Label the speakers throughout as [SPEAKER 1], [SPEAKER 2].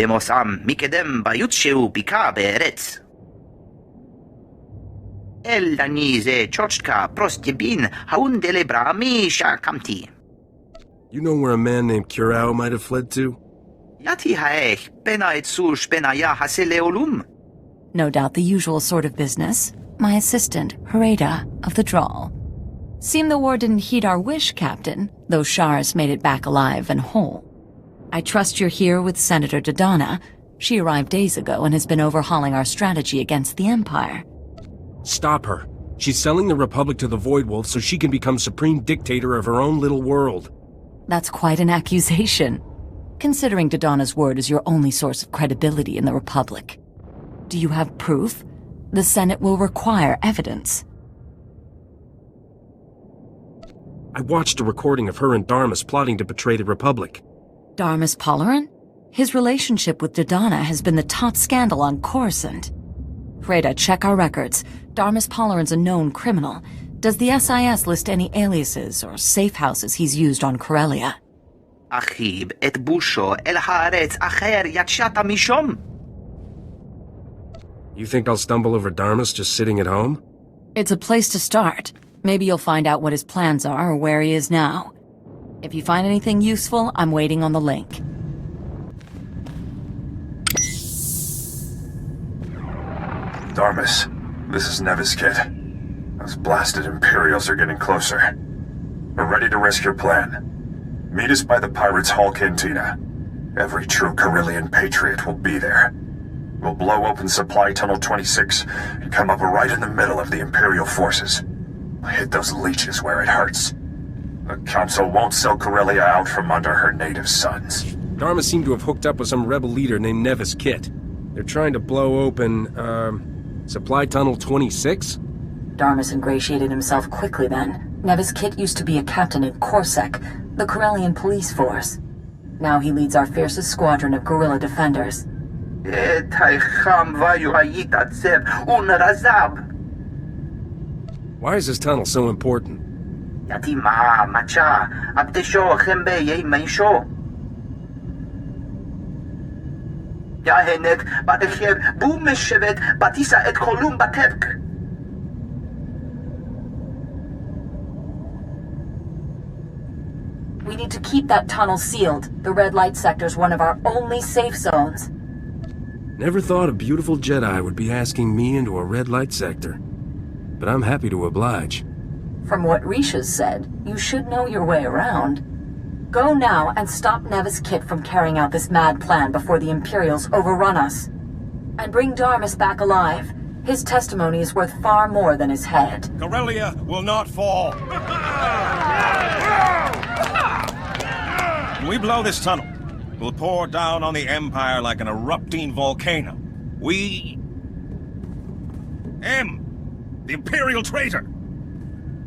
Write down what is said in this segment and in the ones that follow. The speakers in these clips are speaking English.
[SPEAKER 1] במוסעם מקדם ביוצ'הו ביקה בארץ. אלני זה צ'וצ'קה פרוסטייבין האונדלה ברמי שהקמתי.
[SPEAKER 2] You know where a man named Corellia might have fled to?
[SPEAKER 1] יתי האך בנה אצור שבניה הסלאולום.
[SPEAKER 3] No doubt the usual sort of business. My assistant, Hereda, of the Drawl. Seemed the war didn't heed our wish, Captain, though Shars made it back alive and whole. I trust you're here with Senator Dodonna. She arrived days ago and has been overhauling our strategy against the Empire.
[SPEAKER 2] Stop her. She's selling the Republic to the Void Wolf so she can become supreme dictator of her own little world.
[SPEAKER 3] That's quite an accusation, considering Dodonna's word is your only source of credibility in the Republic. Do you have proof? The Senate will require evidence.
[SPEAKER 2] I watched a recording of her and Darmus plotting to betray the Republic.
[SPEAKER 3] Darmus Polarin? His relationship with Dodonna has been the top scandal on Coruscant. Freda, check our records. Darmus Polarin's a known criminal. Does the SIS list any aliases or safe houses he's used on Corellia?
[SPEAKER 1] אחיב את בושו אל הארץ אחר יצאת משום.
[SPEAKER 2] You think I'll stumble over Darmus just sitting at home?
[SPEAKER 3] It's a place to start. Maybe you'll find out what his plans are or where he is now. If you find anything useful, I'm waiting on the link.
[SPEAKER 4] Darmus, this is Nevis, kid. Those blasted Imperials are getting closer. We're ready to risk your plan. Meet us by the Pirates' Hall Cantina. Every true Corellian patriot will be there. We'll blow open Supply Tunnel 26 and come up right in the middle of the Imperial forces. Hit those leeches where it hurts. The Council won't sell Corellia out from under her native sons.
[SPEAKER 2] Darmus seemed to have hooked up with some rebel leader named Nevis Kit. They're trying to blow open, Supply Tunnel 26?
[SPEAKER 3] Darmus ingratiated himself quickly then. Nevis Kit used to be a captain in Corsec, the Corellian police force. Now he leads our fiercest squadron of guerrilla defenders.
[SPEAKER 2] Why is this tunnel so important?
[SPEAKER 1] יתימה, מצ'ה, אבטשו, חמבה, ימישו. יהנק, בתחייב, בום משבת, בתיסה את חולום בטבק. We need to keep that tunnel sealed. The red light sector's one of our only safe zones.
[SPEAKER 2] Never thought a beautiful Jedi would be asking me into a red light sector. But I'm happy to oblige.
[SPEAKER 3] From what Risha's said, you should know your way around. Go now and stop Nevis Kit from carrying out this mad plan before the Imperials overrun us. And bring Darmus back alive. His testimony is worth far more than his head.
[SPEAKER 5] Corellia will not fall. When we blow this tunnel, we'll pour down on the Empire like an erupting volcano. The Imperial traitor.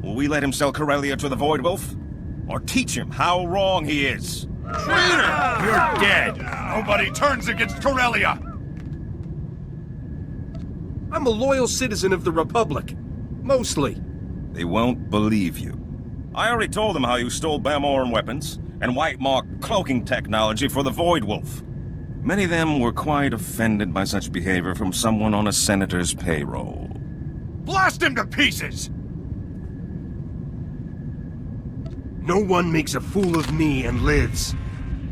[SPEAKER 5] Will we let him sell Corellia to the Void Wolf? Or teach him how wrong he is?
[SPEAKER 6] Traitor! You're dead! Nobody turns against Corellia!
[SPEAKER 2] I'm a loyal citizen of the Republic. Mostly.
[SPEAKER 5] They won't believe you. I already told them how you stole Bamoran weapons and White Mark cloaking technology for the Void Wolf. Many of them were quite offended by such behavior from someone on a senator's payroll.
[SPEAKER 6] Blast him to pieces!
[SPEAKER 2] No one makes a fool of me and lives.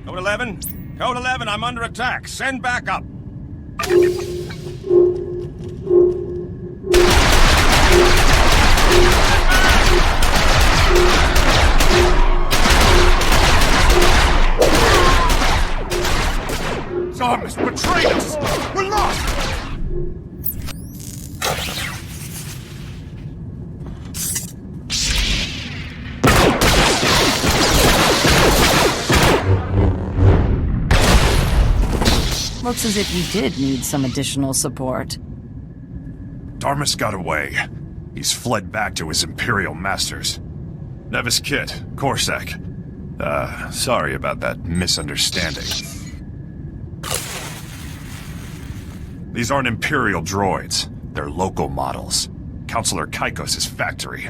[SPEAKER 5] Code 11? Code 11, I'm under attack. Send backup.
[SPEAKER 6] Darmus betrayed us! We're lost!
[SPEAKER 3] Looks as if you did need some additional support.
[SPEAKER 6] Darmus got away. He's fled back to his Imperial masters. Nevis Kit, Corsec. Sorry about that misunderstanding. These aren't Imperial droids. They're local models. Counselor Kaikos' factory.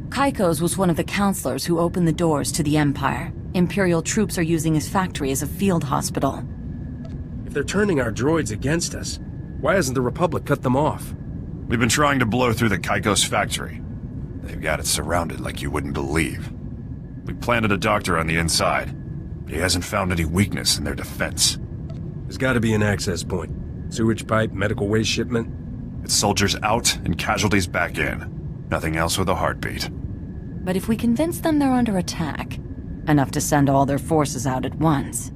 [SPEAKER 3] Kaikos was one of the counselors who opened the doors to the Empire. Imperial troops are using his factory as a field hospital.
[SPEAKER 2] they're turning our droids against us, why hasn't the Republic cut them off?
[SPEAKER 6] We've been trying to blow through the Kaikos factory. They've got it surrounded like you wouldn't believe. We planted a doctor on the inside, but he hasn't found any weakness in their defense.
[SPEAKER 2] There's gotta be an access point. Sewage pipe, medical waste shipment.
[SPEAKER 6] It's soldiers out and casualties back in. Nothing else with a heartbeat.
[SPEAKER 3] But if we convince them they're under attack, enough to send all their forces out at once.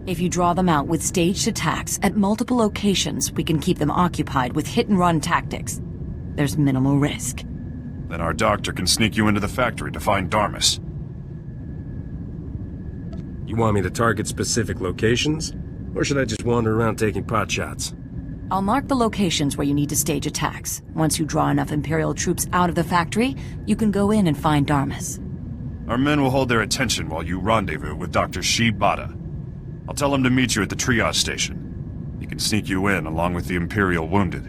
[SPEAKER 3] If you draw them out with staged attacks at multiple locations, we can keep them occupied with hit-and-run tactics. There's minimal risk.
[SPEAKER 6] Then our doctor can sneak you into the factory to find Darmus.
[SPEAKER 2] You want me to target specific locations? Or should I just wander around taking pot shots?
[SPEAKER 3] I'll mark the locations where you need to stage attacks. Once you draw enough Imperial troops out of the factory, you can go in and find Darmus.
[SPEAKER 6] Our men will hold their attention while you rendezvous with Dr. Shibata. I'll tell him to meet you at the triage station. He can sneak you in along with the Imperial wounded.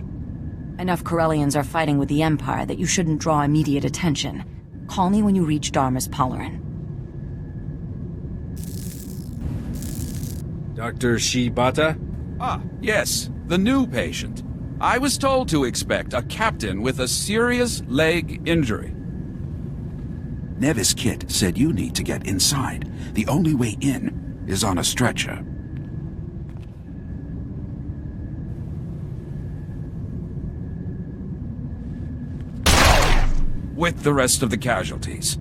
[SPEAKER 3] Enough Corellians are fighting with the Empire that you shouldn't draw immediate attention. Call me when you reach Darmus Polarin.
[SPEAKER 2] Dr. Shibata?
[SPEAKER 7] Ah, yes, the new patient. I was told to expect a captain with a serious leg injury.
[SPEAKER 8] Nevis Kit said you need to get inside. The only way in is on a stretcher.
[SPEAKER 7] With the rest of the casualties.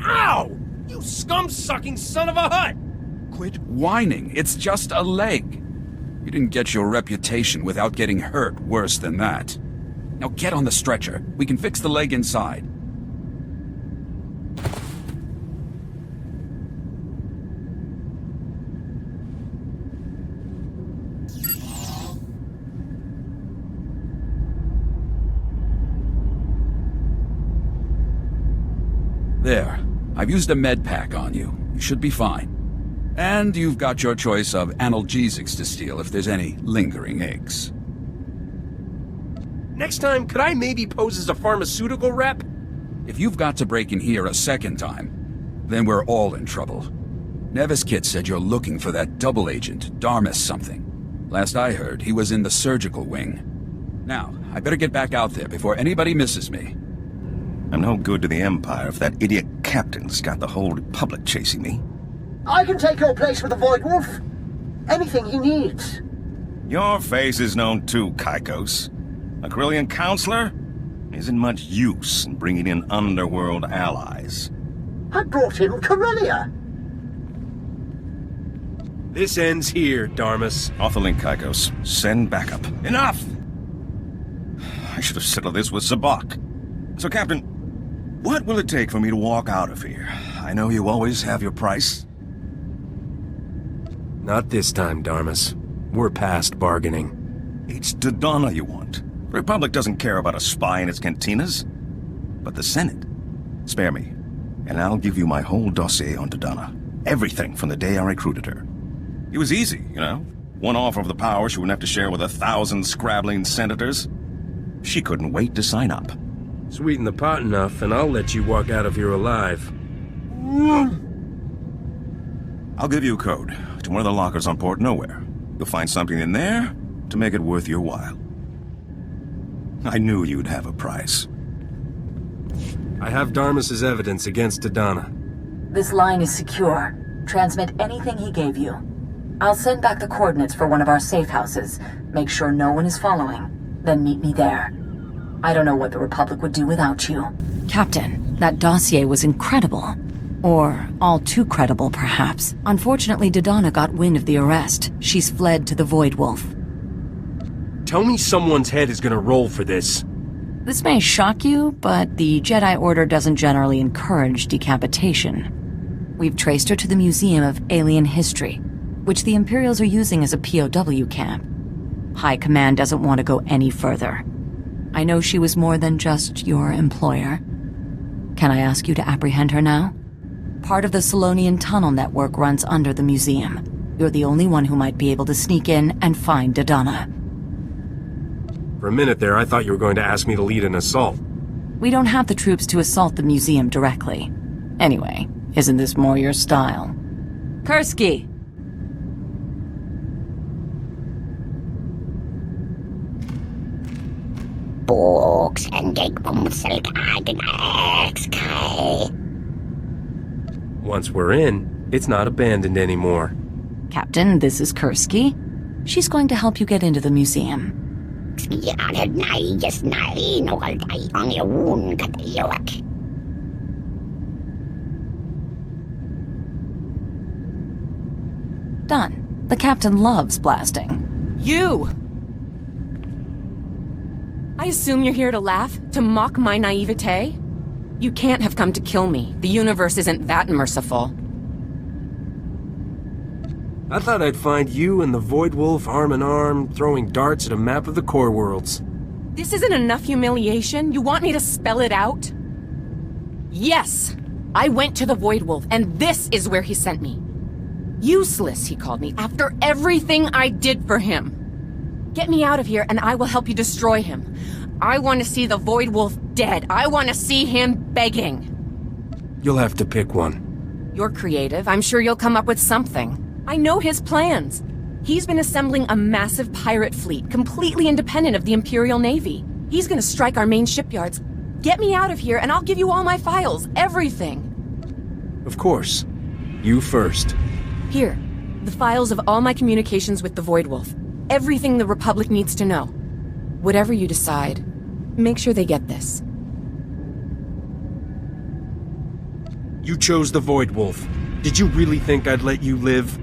[SPEAKER 2] Ow! You scum-sucking son of a hut!
[SPEAKER 7] Quit whining, it's just a leg. You didn't get your reputation without getting hurt worse than that. Now get on the stretcher. We can fix the leg inside. There. I've used a med pack on you. You should be fine. And you've got your choice of analgesics to steal if there's any lingering aches.
[SPEAKER 2] Next time, could I maybe pose as a pharmaceutical rep?
[SPEAKER 7] If you've got to break in here a second time, then we're all in trouble. Nevis Kit said you're looking for that double agent, Darmus something. Last I heard, he was in the surgical wing. Now, I better get back out there before anybody misses me.
[SPEAKER 5] I'm no good to the Empire if that idiot captain's got the whole Republic chasing me.
[SPEAKER 9] I can take your place with the Void Wolf. Anything he needs.
[SPEAKER 5] Your face is known too, Kaikos. A Corellian counselor isn't much use in bringing in underworld allies.
[SPEAKER 9] I brought in Corellia.
[SPEAKER 2] This ends here, Darmus.
[SPEAKER 5] Off the link, Kaikos. Send backup. Enough! I should have settled this with Sabak. So, Captain, what will it take for me to walk out of here? I know you always have your price.
[SPEAKER 2] Not this time, Darmus. We're past bargaining.
[SPEAKER 5] It's Dodonna you want. The Republic doesn't care about a spy in its cantinas. But the Senate. Spare me, and I'll give you my whole dossier on Dodonna. Everything from the day I recruited her. It was easy, you know? One offer of the power she wouldn't have to share with 1,000 scrabbling senators. She couldn't wait to sign up.
[SPEAKER 2] Sweeten the pot enough, and I'll let you walk out of here alive.
[SPEAKER 5] I'll give you a code to one of the lockers on Port Nowhere. You'll find something in there to make it worth your while. I knew you'd have a price.
[SPEAKER 2] I have Darmus's evidence against Dodonna.
[SPEAKER 1] This line is secure. Transmit anything he gave you. I'll send back the coordinates for one of our safe houses. Make sure no one is following. Then meet me there. I don't know what the Republic would do without you.
[SPEAKER 3] Captain, that dossier was incredible. Or all too credible, perhaps. Unfortunately, Dodonna got wind of the arrest. She's fled to the Void Wolf.
[SPEAKER 2] Tell me someone's head is gonna roll for this.
[SPEAKER 3] This may shock you, but the Jedi Order doesn't generally encourage decapitation. We've traced her to the Museum of Alien History, which the Imperials are using as a POW camp. High Command doesn't want to go any further. I know she was more than just your employer. Can I ask you to apprehend her now? Part of the Solonian tunnel network runs under the museum. You're the only one who might be able to sneak in and find Dodonna.
[SPEAKER 2] For a minute there, I thought you were going to ask me to lead an assault.
[SPEAKER 3] We don't have the troops to assault the museum directly. Anyway, isn't this more your style? Kursky!
[SPEAKER 2] Once we're in, it's not abandoned anymore.
[SPEAKER 3] Captain, this is Kursky. She's going to help you get into the museum. Done. The captain loves blasting.
[SPEAKER 10] You! I assume you're here to laugh? To mock my naivete? You can't have come to kill me. The universe isn't that merciful.
[SPEAKER 2] I thought I'd find you and the Void Wolf arm in arm, throwing darts at a map of the core worlds.
[SPEAKER 10] This isn't enough humiliation? You want me to spell it out? Yes! I went to the Void Wolf, and this is where he sent me. Useless, he called me, after everything I did for him. Get me out of here, and I will help you destroy him. I want to see the Void Wolf dead. I want to see him begging.
[SPEAKER 2] You'll have to pick one.
[SPEAKER 10] You're creative. I'm sure you'll come up with something. I know his plans. He's been assembling a massive pirate fleet, completely independent of the Imperial Navy. He's gonna strike our main shipyards. Get me out of here, and I'll give you all my files, everything.
[SPEAKER 2] Of course. You first.
[SPEAKER 10] Here, the files of all my communications with the Void Wolf. Everything the Republic needs to know. Whatever you decide, make sure they get this.
[SPEAKER 2] You chose the Void Wolf. Did you really think I'd let you live?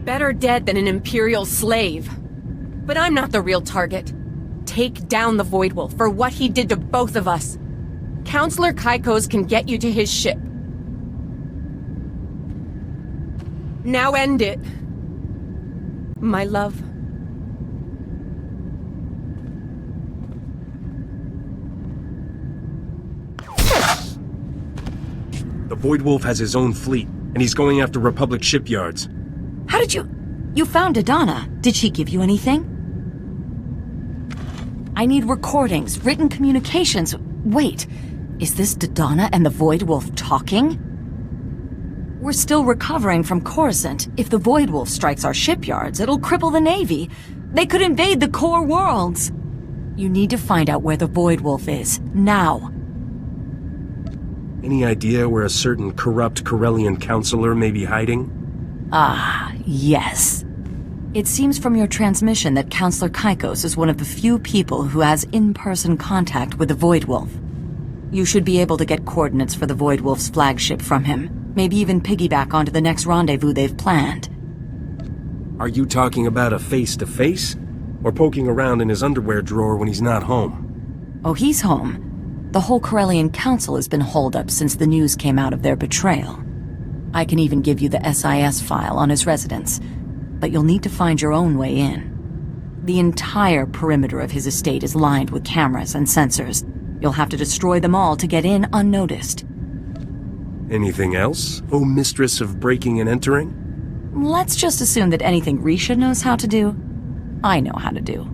[SPEAKER 10] Better dead than an Imperial slave. But I'm not the real target. Take down the Void Wolf for what he did to both of us. Counselor Kaikos can get you to his ship. Now end it. My love.
[SPEAKER 2] The Void Wolf has his own fleet, and he's going after Republic shipyards.
[SPEAKER 3] How did you... You found Adana. Did she give you anything? I need recordings, written communications. Wait, is this Dodonna and the Void Wolf talking? We're still recovering from Coruscant. If the Void Wolf strikes our shipyards, it'll cripple the Navy. They could invade the core worlds. You need to find out where the Void Wolf is, now.
[SPEAKER 2] Any idea where a certain corrupt Corellian counselor may be hiding?
[SPEAKER 3] Ah, yes. It seems from your transmission that Counselor Kaikos is one of the few people who has in-person contact with the Void Wolf. You should be able to get coordinates for the Void Wolf's flagship from him. Maybe even piggyback onto the next rendezvous they've planned.
[SPEAKER 2] Are you talking about a face-to-face? Or poking around in his underwear drawer when he's not home?
[SPEAKER 3] Oh, he's home. The whole Corellian Council has been holed up since the news came out of their betrayal. I can even give you the SIS file on his residence, but you'll need to find your own way in. The entire perimeter of his estate is lined with cameras and sensors. You'll have to destroy them all to get in unnoticed.
[SPEAKER 2] Anything else, oh mistress of breaking and entering?
[SPEAKER 3] Let's just assume that anything Risha knows how to do, I know how to do.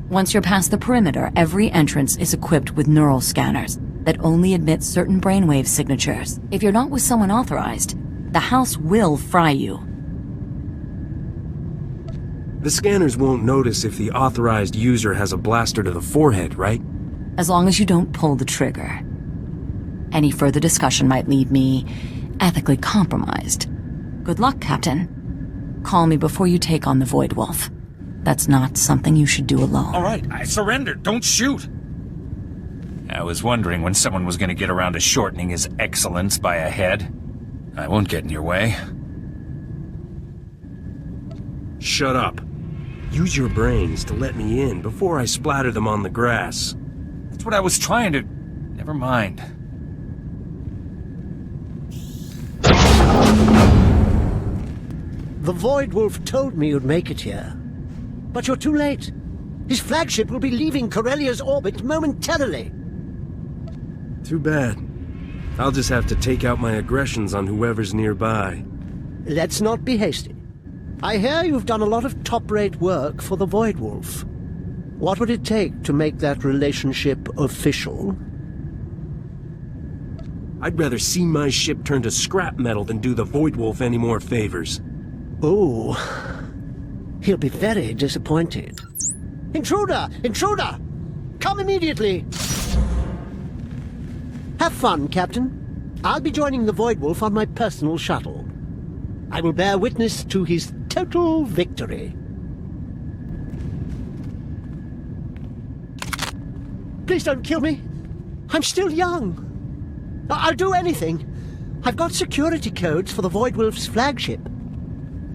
[SPEAKER 3] Once you're past the perimeter, every entrance is equipped with neural scanners that only admit certain brainwave signatures. If you're not with someone authorized, the house will fry you.
[SPEAKER 2] The scanners won't notice if the authorized user has a blaster to the forehead, right?
[SPEAKER 3] As long as you don't pull the trigger. Any further discussion might leave me ethically compromised. Good luck, Captain. Call me before you take on the Void Wolf. That's not something you should do alone.
[SPEAKER 11] All right, I surrendered. Don't shoot. I was wondering when someone was going to get around to shortening his excellence by a head. I won't get in your way.
[SPEAKER 2] Shut up. Use your brains to let me in before I splatter them on the grass.
[SPEAKER 11] That's what I was trying to... Never mind.
[SPEAKER 9] The Void Wolf told me you'd make it here. But you're too late. His flagship will be leaving Corellia's orbit momentarily.
[SPEAKER 2] Too bad. I'll just have to take out my aggressions on whoever's nearby.
[SPEAKER 9] Let's not be hasty. I hear you've done a lot of top-rate work for the Void Wolf. What would it take to make that relationship official?
[SPEAKER 2] I'd rather see my ship turn to scrap metal than do the Void Wolf any more favors.
[SPEAKER 9] Oh, he'll be very disappointed. Intruder! Intruder! Come immediately! Have fun, Captain. I'll be joining the Voidwolf on my personal shuttle. I will bear witness to his total victory. Please don't kill me. I'm still young. I'll do anything. I've got security codes for the Voidwolf's flagship.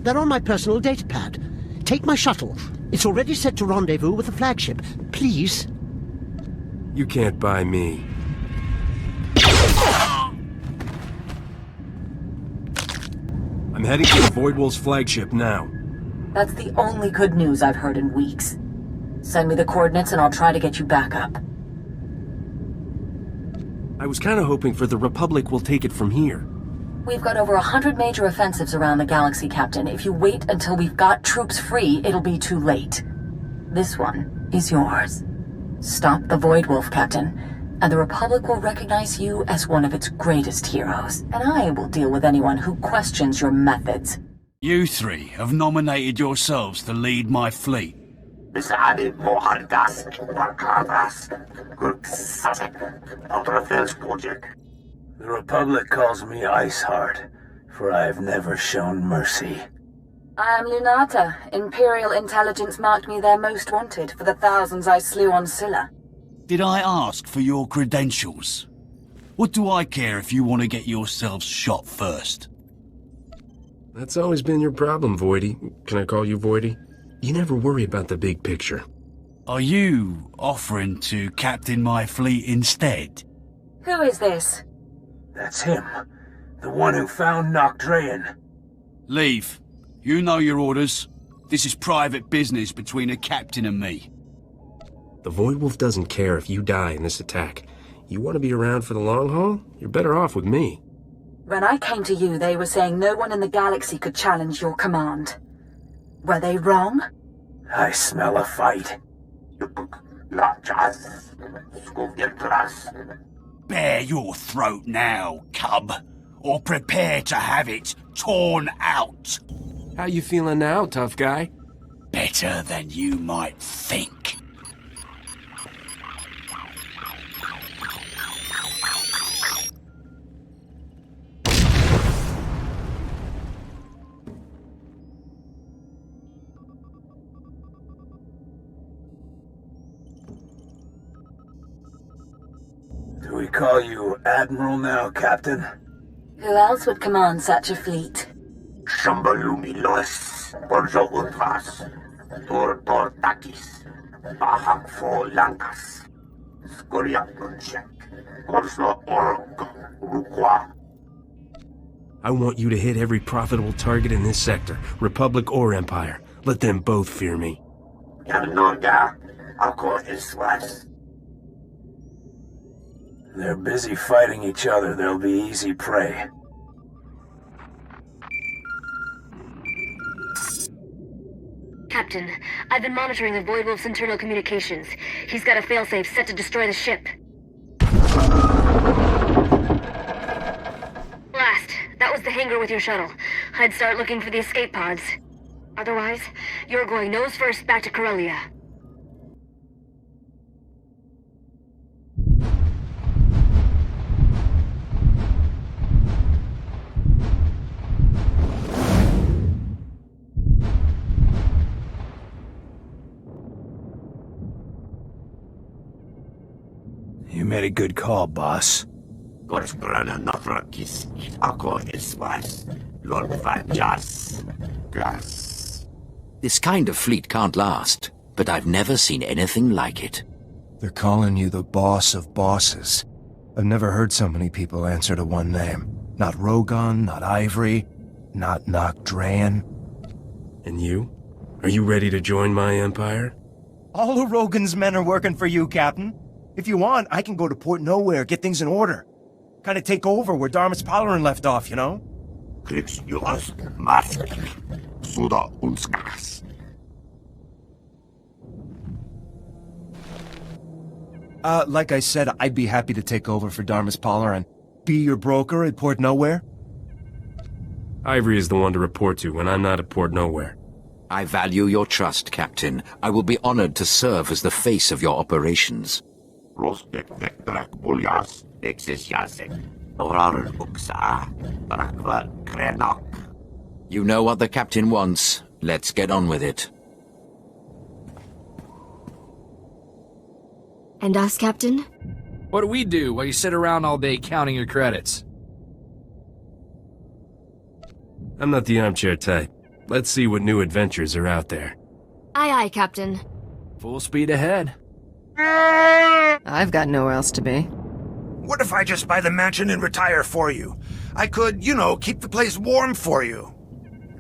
[SPEAKER 9] They're on my personal datapad. Take my shuttle. It's already set to rendezvous with the flagship. Please.
[SPEAKER 2] You can't buy me. I'm heading to the Voidwolf's flagship now.
[SPEAKER 1] That's the only good news I've heard in weeks. Send me the coordinates and I'll try to get you back up.
[SPEAKER 2] I was kind of hoping for the Republic will take it from here.
[SPEAKER 1] We've got over 100 major offensives around the galaxy, Captain. If you wait until we've got troops free, it'll be too late. This one is yours. Stop the Voidwolf, Captain, and the Republic will recognize you as one of its greatest heroes, and I will deal with anyone who questions your methods.
[SPEAKER 12] You three have nominated yourselves to lead my fleet.
[SPEAKER 13] The Republic calls me Iceheart, for I have never shown mercy.
[SPEAKER 1] I am Lunata. Imperial intelligence marked me their most wanted for the thousands I slew on Scylla.
[SPEAKER 12] Did I ask for your credentials? What do I care if you want to get yourselves shot first?
[SPEAKER 2] That's always been your problem, Voidy. Can I call you Voidy? You never worry about the big picture.
[SPEAKER 12] Are you offering to captain my fleet instead?
[SPEAKER 1] Who is this?
[SPEAKER 13] That's him. The one who found Nocdrayan.
[SPEAKER 12] Leave. You know your orders. This is private business between a captain and me.
[SPEAKER 2] The Voidwolf doesn't care if you die in this attack. You want to be around for the long haul? You're better off with me.
[SPEAKER 1] When I came to you, they were saying no one in the galaxy could challenge your command. Were they wrong?
[SPEAKER 13] I smell a fight.
[SPEAKER 12] Bare your throat now, cub, or prepare to have it torn out.
[SPEAKER 2] How you feeling now, tough guy?
[SPEAKER 12] Better than you might think.
[SPEAKER 13] Do we call you Admiral now, Captain?
[SPEAKER 1] Who else would command such a fleet?
[SPEAKER 13] Shambalumilos, Borjo Undvas, Tor Takis, Baham Fo Lankas, Skoria Punchek, Orso Orok, Rukwa.
[SPEAKER 2] I want you to hit every profitable target in this sector, Republic or Empire. Let them both fear me.
[SPEAKER 13] Yamnoga, Alco Iswas. They're busy fighting each other. They'll be easy prey.
[SPEAKER 14] Captain, I've been monitoring the Voidwolf's internal communications. He's got a failsafe set to destroy the ship. Blast. That was the hangar with your shuttle. I'd start looking for the escape pods. Otherwise, you're going nose first back to Corellia.
[SPEAKER 13] You made a good call, boss.
[SPEAKER 15] This kind of fleet can't last, but I've never seen anything like it.
[SPEAKER 16] They're calling you the boss of bosses. I've never heard so many people answer to one name. Not Rogon, not Ivory, not Nocdrayan.
[SPEAKER 2] And you? Are you ready to join my empire?
[SPEAKER 16] All of Rogan's men are working for you, Captain. If you want, I can go to Port Nowhere, get things in order. Kind of take over where Darmus Palarin left off, you know? Like I said, I'd be happy to take over for Darmus Palarin. Be your broker at Port Nowhere?
[SPEAKER 2] Ivory is the one to report to when I'm not at Port Nowhere.
[SPEAKER 15] I value your trust, Captain. I will be honored to serve as the face of your operations. You know what the Captain wants. Let's get on with it.
[SPEAKER 14] And us, Captain?
[SPEAKER 17] What do we do while you sit around all day counting your credits?
[SPEAKER 2] I'm not the armchair type. Let's see what new adventures are out there.
[SPEAKER 14] Aye, aye, Captain.
[SPEAKER 17] Full speed ahead.
[SPEAKER 18] I've got nowhere else to be.
[SPEAKER 19] What if I just buy the mansion and retire for you? I could, keep the place warm for you.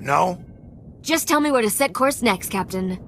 [SPEAKER 19] No?
[SPEAKER 14] Just tell me where to set course next, Captain.